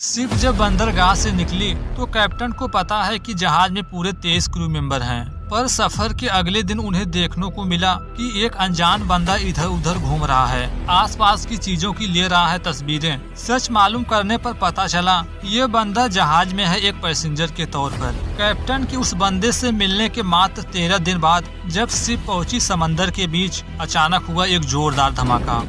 Ship जब बंदरगाह से निकली तो कैप्टन को पता है कि जहाज में पूरे 23 क्रू मेंबर हैं। पर सफर के अगले दिन उन्हें देखने को मिला कि एक अनजान बंदा इधर उधर घूम रहा है, आसपास की चीजों की ले रहा है तस्वीरें। सच मालूम करने पर पता चला ये बंदा जहाज में है एक पैसेंजर के तौर पर। कैप्टन की उस बंदे से मिलने के मात्र 13 दिन बाद जब शिप पहुंची समंदर के बीच, अचानक हुआ एक जोरदार धमाका।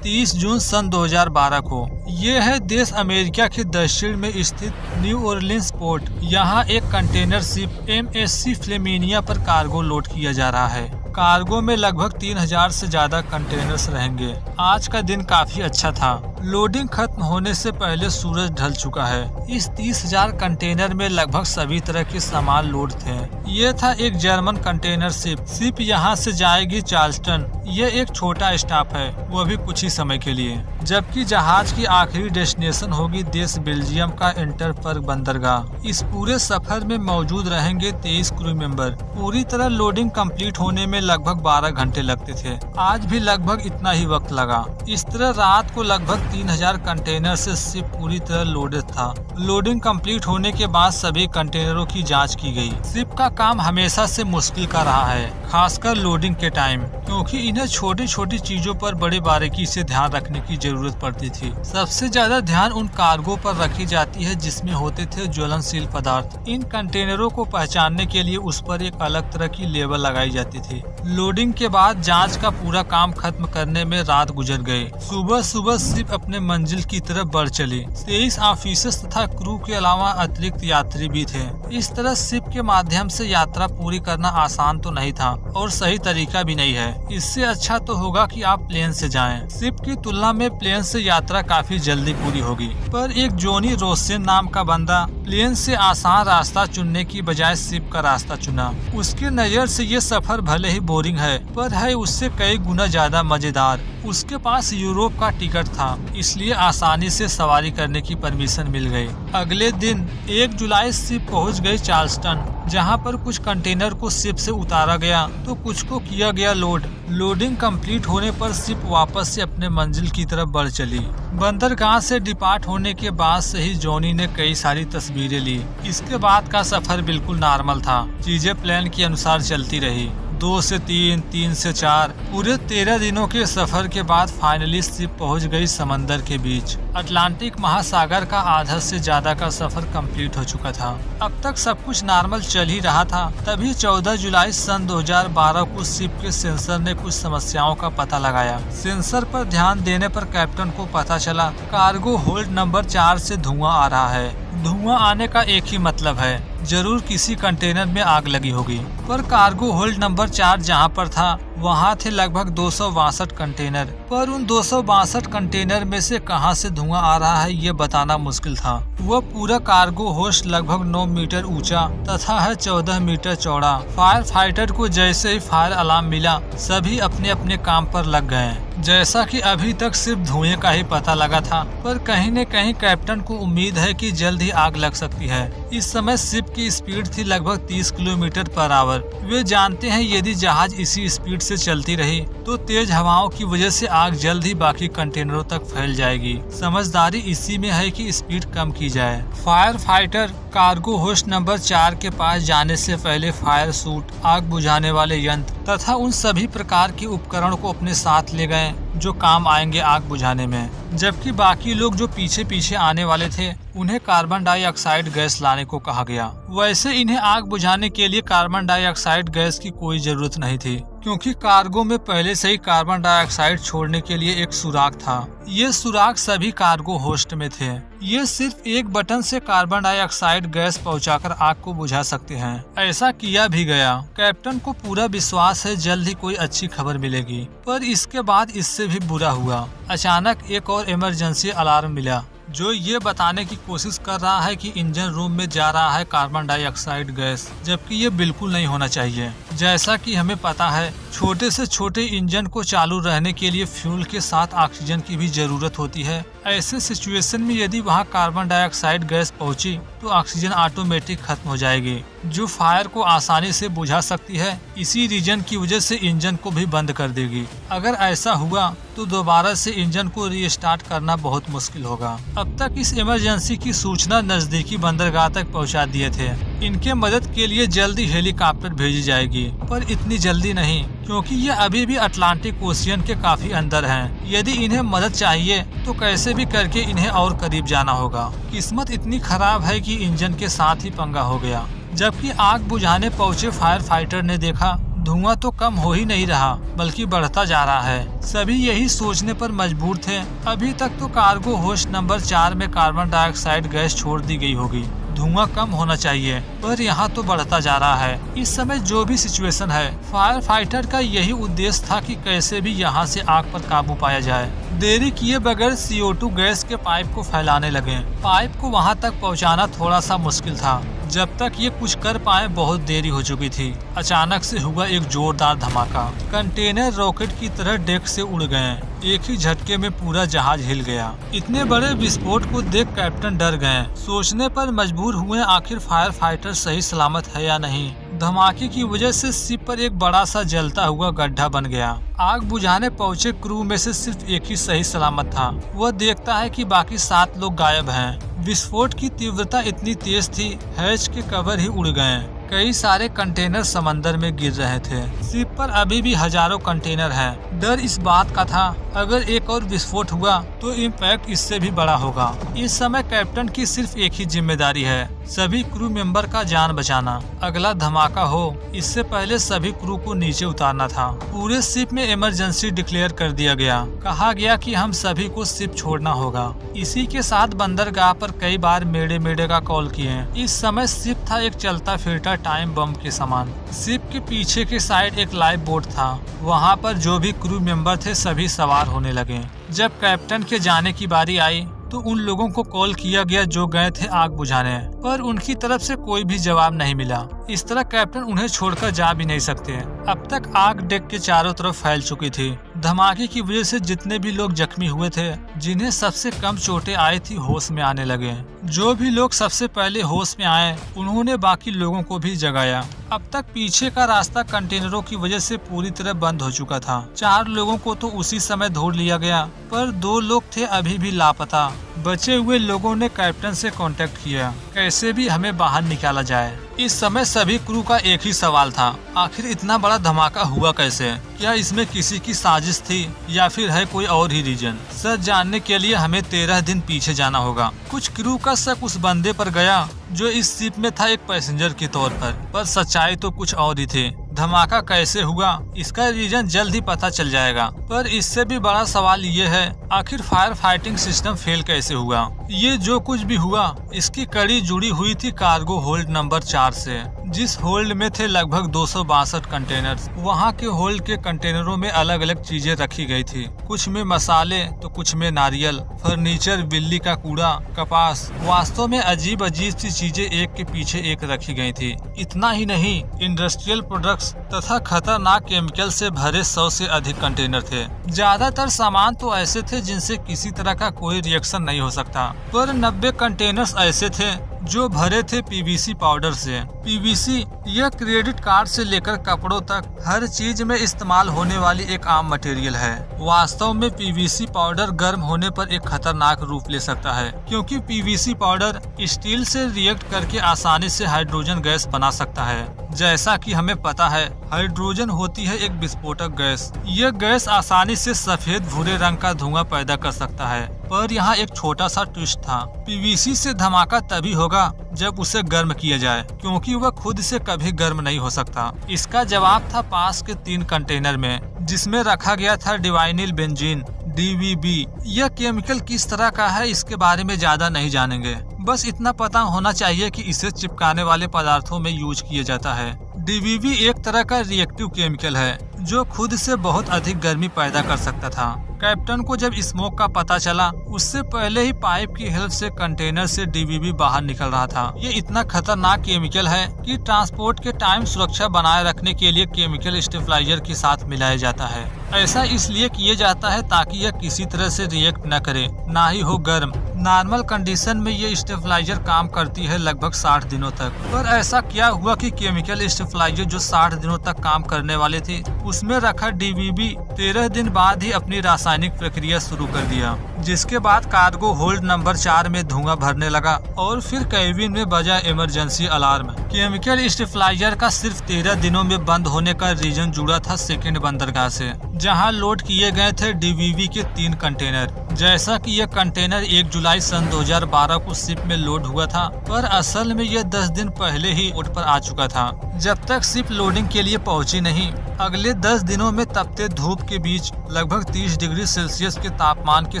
30 जून सन 2012 को ये है देश अमेरिका के दक्षिण में स्थित न्यू ऑरलिन्स पोर्ट। यहाँ एक कंटेनर शिप MSC फ्लेमिनिया पर कार्गो लोड किया जा रहा है। कार्गो में लगभग 3000 से ज्यादा कंटेनर्स रहेंगे। आज का दिन काफी अच्छा था। लोडिंग खत्म होने से पहले सूरज ढल चुका है। इस 30,000 कंटेनर में लगभग सभी तरह के सामान लोड थे। ये था एक जर्मन कंटेनर शिप यहाँ से जाएगी चार्ल्सटन। ये एक छोटा स्टॉप है, वो भी कुछ ही समय के लिए, जबकि जहाज की आखिरी डेस्टिनेशन होगी देश बेल्जियम का एंटरबर्ग बंदरगाह। इस पूरे सफर में मौजूद रहेंगे 23 क्रू मेंबर। पूरी तरह लोडिंग कंप्लीट होने में लगभग 12 घंटे लगते थे। आज भी लगभग इतना ही वक्त लगा। इस तरह रात को लगभग 3000 कंटेनर से शिप पूरी तरह लोडेड था। लोडिंग कंप्लीट होने के बाद सभी कंटेनरों की जांच की गई। शिप का काम हमेशा से मुश्किल का रहा है, खासकर लोडिंग के टाइम, क्योंकि इन्हें छोटी छोटी चीजों पर बड़ी बारीकी से ध्यान रखने की जरूरत पड़ती थी। सबसे ज्यादा ध्यान उन कार्गो पर रखी जाती है जिसमें होते थे ज्वलनशील पदार्थ। इन कंटेनरों को पहचानने के लिए उस पर एक अलग तरह की लेबल लगाई जाती थी। लोडिंग के बाद जांच का पूरा काम खत्म करने में रात गुजर गई। सुबह सुबह शिप अपने मंजिल की तरफ बढ़ चली। 23 ऑफिसर्स तथा क्रू के अलावा अतिरिक्त यात्री भी थे। इस तरह शिप के माध्यम से यात्रा पूरी करना आसान तो नहीं था और सही तरीका भी नहीं है। इससे अच्छा तो होगा कि आप प्लेन से जाएं। शिप की तुलना में प्लेन से यात्रा काफी जल्दी पूरी होगी। पर एक जोनी रोसेन नाम का बंदा प्लेन से आसान रास्ता चुनने की बजाय शिप का रास्ता चुना। उसकी नजर से ये सफर भले ही बोरिंग है, पर है उससे कई गुना ज्यादा मजेदार। उसके पास यूरोप का टिकट था, इसलिए आसानी से सवारी करने की परमिशन मिल गई। अगले दिन 1 जुलाई शिप पहुंच गई चार्ल्सटन, जहां पर कुछ कंटेनर को शिप से उतारा गया तो कुछ को किया गया लोड। लोडिंग कंप्लीट होने पर शिप वापस से अपने मंजिल की तरफ बढ़ चली। बंदरगाह से डिपार्ट होने के बाद से ही जॉनी ने कई सारी तस्वीरें ली। इसके बाद का सफर बिल्कुल नॉर्मल था। चीजें प्लान के अनुसार चलती रही। 2 से 3, 3 से 4 पूरे 13 दिनों के सफर के बाद फाइनली शिप पहुंच गई समंदर के बीच। अटलांटिक महासागर का आधा से ज्यादा का सफर कंप्लीट हो चुका था। अब तक सब कुछ नॉर्मल चल ही रहा था। तभी 14 जुलाई सन 2012 को शिप के सेंसर ने कुछ समस्याओं का पता लगाया। सेंसर पर ध्यान देने पर कैप्टन को पता चला कार्गो होल्ड नंबर 4 से धुआं आ रहा है। धुआं आने का एक ही मतलब है, जरूर किसी कंटेनर में आग लगी होगी। पर कार्गो होल्ड नंबर 4 जहां पर था वहां थे लगभग 262 कंटेनर। पर उन 262 कंटेनर में से कहां से धुआं आ रहा है ये बताना मुश्किल था। वह पूरा कार्गो होस्ट लगभग 9 मीटर ऊंचा तथा है 14 मीटर चौड़ा। फायर फाइटर को जैसे ही फायर अलार्म मिला सभी अपने अपने काम पर लग गए। जैसा कि अभी तक सिर्फ धुएं का ही पता लगा था, पर कहीं न कहीं कैप्टन को उम्मीद है कि जल्द ही आग लग सकती है। इस समय शिप की स्पीड थी लगभग 30 किलोमीटर पर आवर। वे जानते हैं यदि जहाज इसी स्पीड से चलती रही तो तेज हवाओं की वजह से आग जल्द ही बाकी कंटेनरों तक फैल जाएगी। समझदारी इसी में है कि स्पीड कम की जाए। Fire fighter cargo host number 4 के पास जाने से पहले फायर सूट, आग बुझाने वाले यंत्र तथा उन सभी प्रकार के उपकरण को अपने साथ ले गए जो काम आएंगे आग बुझाने में। जबकि बाकी लोग जो पीछे पीछे आने वाले थे उन्हें कार्बन डाइऑक्साइड गैस लाने को कहा गया। वैसे इन्हें आग बुझाने के लिए कार्बन डाइऑक्साइड गैस की कोई जरूरत नहीं थी, क्योंकि कार्गो में पहले से ही कार्बन डाइऑक्साइड छोड़ने के लिए एक सुराग था। ये सुराग सभी कार्गो होस्ट में थे। ये सिर्फ एक बटन से कार्बन डाइऑक्साइड गैस पहुंचाकर आग को बुझा सकते हैं। ऐसा किया भी गया। कैप्टन को पूरा विश्वास है जल्द ही कोई अच्छी खबर मिलेगी। पर इसके बाद इससे भी बुरा हुआ। अचानक एक और इमरजेंसी अलार्म मिला जो ये बताने की कोशिश कर रहा है कि इंजन रूम में जा रहा है कार्बन डाइऑक्साइड गैस, जबकि ये बिल्कुल नहीं होना चाहिए। जैसा कि हमें पता है छोटे से छोटे इंजन को चालू रहने के लिए फ्यूल के साथ ऑक्सीजन की भी जरूरत होती है। ऐसे सिचुएशन में यदि वहाँ कार्बन डाइऑक्साइड गैस पहुँची तो ऑक्सीजन ऑटोमेटिक खत्म हो जाएगी। जो फायर को आसानी से बुझा सकती है। इसी रीजन की वजह से इंजन को भी बंद कर देगी। अगर ऐसा हुआ तो दोबारा से इंजन को रीस्टार्ट करना बहुत मुश्किल होगा। अब तक इस इमरजेंसी की सूचना नजदीकी बंदरगाह तक पहुंचा दिए थे। इनके मदद के लिए जल्दी हेलीकॉप्टर भेजी जाएगी, पर इतनी जल्दी नहीं, क्योंकि ये अभी भी अटलांटिक ओशियन के काफी अंदर हैं। यदि इन्हें मदद चाहिए तो कैसे भी करके इन्हें और करीब जाना होगा। किस्मत इतनी खराब है कि इंजन के साथ ही पंगा हो गया। जबकि आग बुझाने पहुंचे फायर फाइटर ने देखा धुआं तो कम हो ही नहीं रहा, बल्कि बढ़ता जा रहा है। सभी यही सोचने पर मजबूर थे, अभी तक तो कार्गो होस्ट नंबर 4 में कार्बन डाइऑक्साइड गैस छोड़ दी गई होगी, धुआं कम होना चाहिए, पर यहाँ तो बढ़ता जा रहा है। इस समय जो भी सिचुएशन है, फायर फाइटर का यही उद्देश्य था कि कैसे भी यहाँ से आग पर काबू पाया जाए। देरी किए बगैर CO2 गैस के पाइप को फैलाने लगे। पाइप को वहाँ तक पहुँचाना थोड़ा सा मुश्किल था। जब तक ये कुछ कर पाए बहुत देरी हो चुकी थी। अचानक से हुआ एक जोरदार धमाका। कंटेनर रॉकेट की तरह डेक से उड़ गए। एक ही झटके में पूरा जहाज हिल गया। इतने बड़े विस्फोट को देख कैप्टन डर गए। सोचने पर मजबूर हुए आखिर फायर फाइटर सही सलामत है या नहीं। धमाके की वजह से शिप पर एक बड़ा सा जलता हुआ गड्ढा बन गया। आग बुझाने पहुंचे क्रू में से सिर्फ एक ही सही सलामत था। वह देखता है कि बाकी 7 लोग गायब हैं। विस्फोट की तीव्रता इतनी तेज थी, हैच के कवर ही उड़ गए। कई सारे कंटेनर समंदर में गिर रहे थे। शिप पर अभी भी हजारों कंटेनर हैं। डर इस बात का था, अगर एक और विस्फोट हुआ तो इम्पैक्ट इससे भी बड़ा होगा। इस समय कैप्टन की सिर्फ एक ही जिम्मेदारी है, सभी क्रू मेंबर का जान बचाना। अगला धमाका हो इससे पहले सभी क्रू को नीचे उतारना था। पूरे शिप में इमरजेंसी डिक्लेयर कर दिया गया। कहा गया कि हम सभी को शिप छोड़ना होगा। इसी के साथ बंदरगाह पर कई बार मेडे मेडे का कॉल किए। इस समय शिप था एक चलता फिरता टाइम बम के समान। शिप के पीछे के साइड एक लाइफ बोट था। वहाँ पर जो भी क्रू मेंबर थे सभी सवार होने लगे। जब कैप्टन के जाने की बारी आई तो उन लोगों को कॉल किया गया जो गए थे आग बुझाने, पर उनकी तरफ से कोई भी जवाब नहीं मिला। इस तरह कैप्टन उन्हें छोड़कर जा भी नहीं सकते। अब तक आग डेक के चारों तरफ फैल चुकी थी। धमाके की वजह से जितने भी लोग जख्मी हुए थे, जिन्हें सबसे कम चोटें आई थी, होश में आने लगे। जो भी लोग सबसे पहले होश में आए उन्होंने बाकी लोगों को भी जगाया। अब तक पीछे का रास्ता कंटेनरों की वजह से पूरी तरह बंद हो चुका था। 4 लोगों को तो उसी समय ढूंढ लिया गया, पर 2 लोग थे अभी भी लापता। बचे हुए लोगों ने कैप्टन से कांटेक्ट किया, कैसे भी हमें बाहर निकाला जाए। इस समय सभी क्रू का एक ही सवाल था, आखिर इतना बड़ा धमाका हुआ कैसे? क्या इसमें किसी की साजिश थी या फिर है कोई और ही रीजन? सच जानने के लिए हमें 13 दिन पीछे जाना होगा। कुछ क्रू का शक उस बंदे पर गया जो इस शिप में था एक पैसेंजर के तौर पर सच्चाई तो कुछ और ही थी। धमाका कैसे हुआ इसका रीजन जल्द ही पता चल जाएगा, पर इससे भी बड़ा सवाल ये है आखिर फायर फाइटिंग सिस्टम फेल कैसे हुआ? ये जो कुछ भी हुआ इसकी कड़ी जुड़ी हुई थी कार्गो होल्ड नंबर 4 से, जिस होल्ड में थे लगभग 262 कंटेनर। वहाँ के होल्ड के कंटेनरों में अलग अलग चीजें रखी गई थी, कुछ में मसाले तो कुछ में नारियल, फर्नीचर, बिल्ली का कूड़ा, कपास। वास्तव में अजीब अजीब सी चीजें एक के पीछे एक रखी गई थी। इतना ही नहीं, इंडस्ट्रियल प्रोडक्ट्स तथा खतरनाक केमिकल से भरे 100 से अधिक कंटेनर थे। ज्यादातर सामान तो ऐसे थे जिनसे किसी तरह का कोई रिएक्शन नहीं हो सकता, पर 90 कंटेनर्स ऐसे थे जो भरे थे PVC पाउडर से। PVC यह क्रेडिट कार्ड से लेकर कपड़ों तक हर चीज में इस्तेमाल होने वाली एक आम मटेरियल है। वास्तव में PVC पाउडर गर्म होने पर एक खतरनाक रूप ले सकता है, क्योंकि PVC पाउडर स्टील से रिएक्ट करके आसानी से हाइड्रोजन गैस बना सकता है। जैसा कि हमें पता है, हाइड्रोजन होती है एक विस्फोटक गैस। यह गैस आसानी से सफेद भूरे रंग का धुआं पैदा कर सकता है, पर यहाँ एक छोटा सा ट्विस्ट था। PVC से धमाका तभी होगा जब उसे गर्म किया जाए, क्योंकि वह खुद से कभी गर्म नहीं हो सकता। इसका जवाब था पास के 3 कंटेनर में, जिसमें रखा गया था डिवाइनिल बेंजीन DVB। यह केमिकल किस तरह का है इसके बारे में ज्यादा नहीं जानेंगे, बस इतना पता होना चाहिए कि इसे चिपकाने वाले पदार्थों में यूज किया जाता है। DVB एक तरह का रिएक्टिव केमिकल है जो खुद से बहुत अधिक गर्मी पैदा कर सकता था। कैप्टन को जब स्मोक का पता चला, उससे पहले ही पाइप की हेल्प से कंटेनर से DVB बाहर निकल रहा था। ये इतना खतरनाक केमिकल है कि ट्रांसपोर्ट के टाइम सुरक्षा बनाए रखने के लिए केमिकल स्टेबलाइजर के साथ मिलाया जाता है। ऐसा इसलिए किया जाता है ताकि यह किसी तरह से रिएक्ट न करे, ना ही हो गर्म। नॉर्मल कंडीशन में ये स्टेबलाइजर काम करती है लगभग 60 दिनों तक। पर ऐसा क्या हुआ कि केमिकल स्टेबलाइजर जो 60 दिनों तक काम करने वाले थे, उसमें रखा डीवीवी 13 दिन बाद ही अपनी रासायनिक प्रक्रिया शुरू कर दिया, जिसके बाद कार्गो होल्ड नंबर 4 में धुआं भरने लगा और फिर केबिन में बजा इमरजेंसी अलार्म। केमिकल स्टेबलाइजर का सिर्फ 13 दिनों में बंद होने का रीजन जुड़ा था सेकंड बंदरगाह से, जहां लोड किए गए थे डीवीवी के 3 कंटेनर। जैसा कि यह कंटेनर 1 जुलाई सन 2012 को शिप में लोड हुआ था, पर असल में यह 10 दिन पहले ही पोर्ट पर आ चुका था। जब तक शिप लोडिंग के लिए पहुंची नहीं, अगले 10 दिनों में तपते धूप के बीच लगभग 30 डिग्री सेल्सियस के तापमान के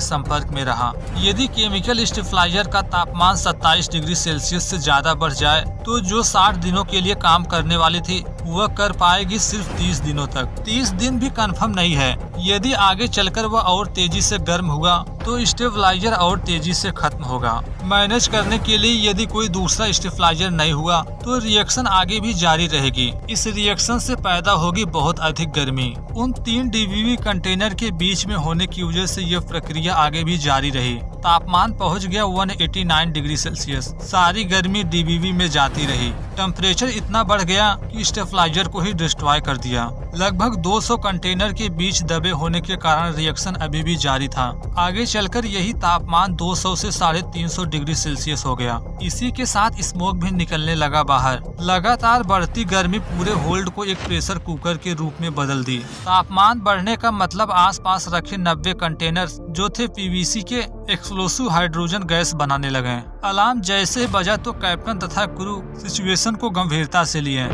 संपर्क में रहा। यदि केमिकल स्टेबलाइजर का तापमान 27 डिग्री सेल्सियस से ज्यादा बढ़ जाए तो जो 60 दिनों के लिए काम करने वाली थी वह कर पाएगी सिर्फ 30 दिनों तक। 30 दिन भी कंफर्म नहीं है। यदि आगे चलकर वह और तेजी से गर्म हुआ तो स्टेबलाइजर और तेजी से खत्म होगा। मैनेज करने के लिए यदि कोई दूसरा स्टेबलाइजर नहीं हुआ तो रिएक्शन आगे भी जारी रहेगी। इस रिएक्शन से पैदा होगी बहुत अधिक गर्मी। उन 3 डीवीवी कंटेनर के बीच में होने की वजह से यह प्रक्रिया आगे भी जारी रही। तापमान पहुंच गया 189 डिग्री सेल्सियस। सारी गर्मी डीवीवी में जाती रही। टेम्परेचर इतना बढ़ गया कि स्टेबलाइजर को ही डिस्ट्रॉय कर दिया। लगभग 200 कंटेनर के बीच दबे होने के कारण रिएक्शन अभी भी जारी था। आगे चलकर यही तापमान 200 से 350 डिग्री सेल्सियस हो गया। इसी के साथ स्मोक भी निकलने लगा बाहर। लगातार बढ़ती गर्मी पूरे होल्ड को एक प्रेशर कुकर के रूप में बदल दी। तापमान बढ़ने का मतलब आसपास रखे 90 कंटेनर जो थे पीवीसी के एक्सप्लोसिव हाइड्रोजन गैस बनाने लगे। अलार्म जैसे बजा तो कैप्टन तथा क्रू सिचुएशन को गंभीरता से लिए,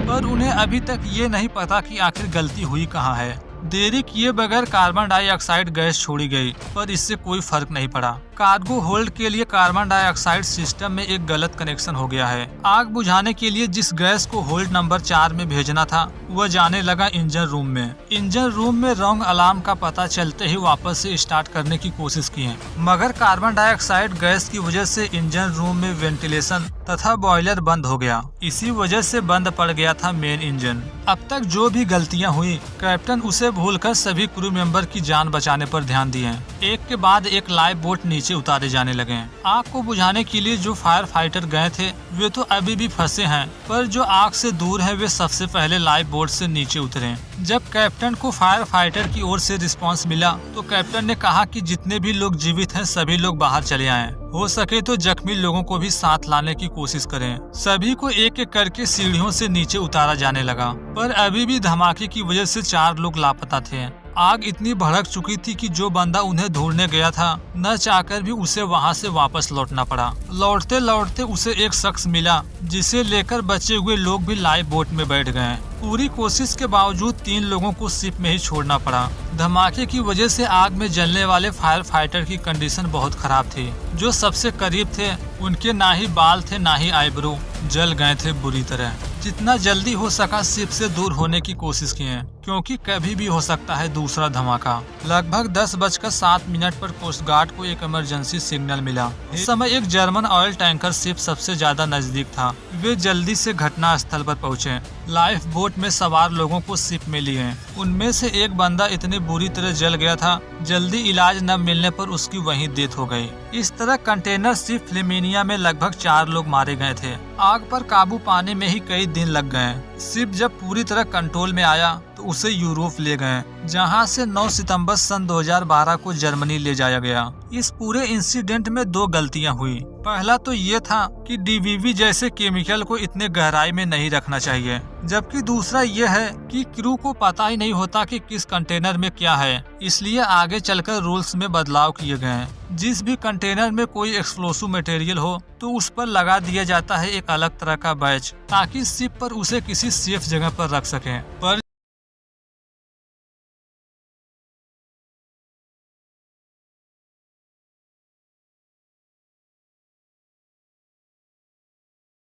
पर उन्हें अभी तक ये नहीं पता कि आखिर गलती हुई कहाँ है। देरी किए बगैर कार्बन डाइऑक्साइड गैस छोड़ी गई, पर इससे कोई फर्क नहीं पड़ा। कार्गो होल्ड के लिए कार्बन डाइऑक्साइड सिस्टम में एक गलत कनेक्शन हो गया है। आग बुझाने के लिए जिस गैस को होल्ड नंबर 4 में भेजना था वह जाने लगा इंजन रूम में। इंजन रूम में रॉन्ग अलार्म का पता चलते ही वापस से स्टार्ट करने की कोशिश की है, मगर कार्बन डाइऑक्साइड गैस की वजह से इंजन रूम में वेंटिलेशन तथा बॉयलर बंद हो गया। इसी वजह से बंद पड़ गया था मेन इंजन। अब तक जो भी गलतियां हुई, कैप्टन उसे भूलकर सभी क्रू मेंबर की जान बचाने पर ध्यान दिए। एक के बाद एक लाइफ बोट नीचे उतारे जाने लगे। आग को बुझाने के लिए जो फायर फाइटर गए थे वे तो अभी भी फंसे हैं, पर जो आग से दूर है वे सबसे पहले लाइफ बोट से नीचे उतरे। जब कैप्टन को फायर फाइटर की ओर से रिस्पांस मिला तो कैप्टन ने कहा कि जितने भी लोग जीवित हैं सभी लोग बाहर चले आएं। हो सके तो जख्मी लोगों को भी साथ लाने की कोशिश करें। सभी को एक एक करके सीढ़ियों से नीचे उतारा जाने लगा, पर अभी भी धमाके की वजह से 4 लोग लापता थे। आग इतनी भड़क चुकी थी कि जो बंदा उन्हें ढूंढने गया था न चाहकर भी उसे वहां से वापस लौटना पड़ा। लौटते लौटते उसे एक शख्स मिला जिसे लेकर बचे हुए लोग भी लाइफ बोट में बैठ गए। पूरी कोशिश के बावजूद 3 लोगों को शिप में ही छोड़ना पड़ा। धमाके की वजह से आग में जलने वाले फायर फाइटर की कंडीशन बहुत खराब थी। जो सबसे करीब थे उनके ना ही बाल थे ना ही आईब्रो, जल गए थे बुरी तरह। जितना जल्दी हो सका शिप से दूर होने की कोशिश किए, क्योंकि कभी भी हो सकता है दूसरा धमाका। लगभग 10:07 पर कोस्ट गार्ड को एक इमरजेंसी सिग्नल मिला। इस समय एक जर्मन ऑयल टैंकर शिप सबसे ज्यादा नजदीक था। वे जल्दी से घटना स्थल पर पहुंचे। लाइफ बोट में सवार लोगों को शिप में लिए। उनमें से एक बंदा इतनी बुरी तरह जल गया था, जल्दी इलाज न मिलने पर उसकी वहीं डेथ हो गई। इस तरह कंटेनर शिप फ्लेमिनिया में लगभग 4 लोग मारे गए थे। आग पर काबू पाने में ही कई दिन लग गए। शिप जब पूरी तरह कंट्रोल में आया तो उसे यूरोप ले गए, जहां से 9 सितंबर सन 2012 को जर्मनी ले जाया गया। इस पूरे इंसिडेंट में 2 गलतियां हुई। पहला तो ये था कि डीवीवी जैसे केमिकल को इतने गहराई में नहीं रखना चाहिए, जबकि दूसरा ये है कि क्रू को पता ही नहीं होता कि किस कंटेनर में क्या है, इसलिए आगे चलकर रूल्स में बदलाव किए गए हैं। जिस भी कंटेनर में कोई एक्सप्लोसिव मटेरियल हो तो उस पर लगा दिया जाता है एक अलग तरह का बैच, ताकि शिप पर उसे किसी सेफ जगह पर रख सकें। पर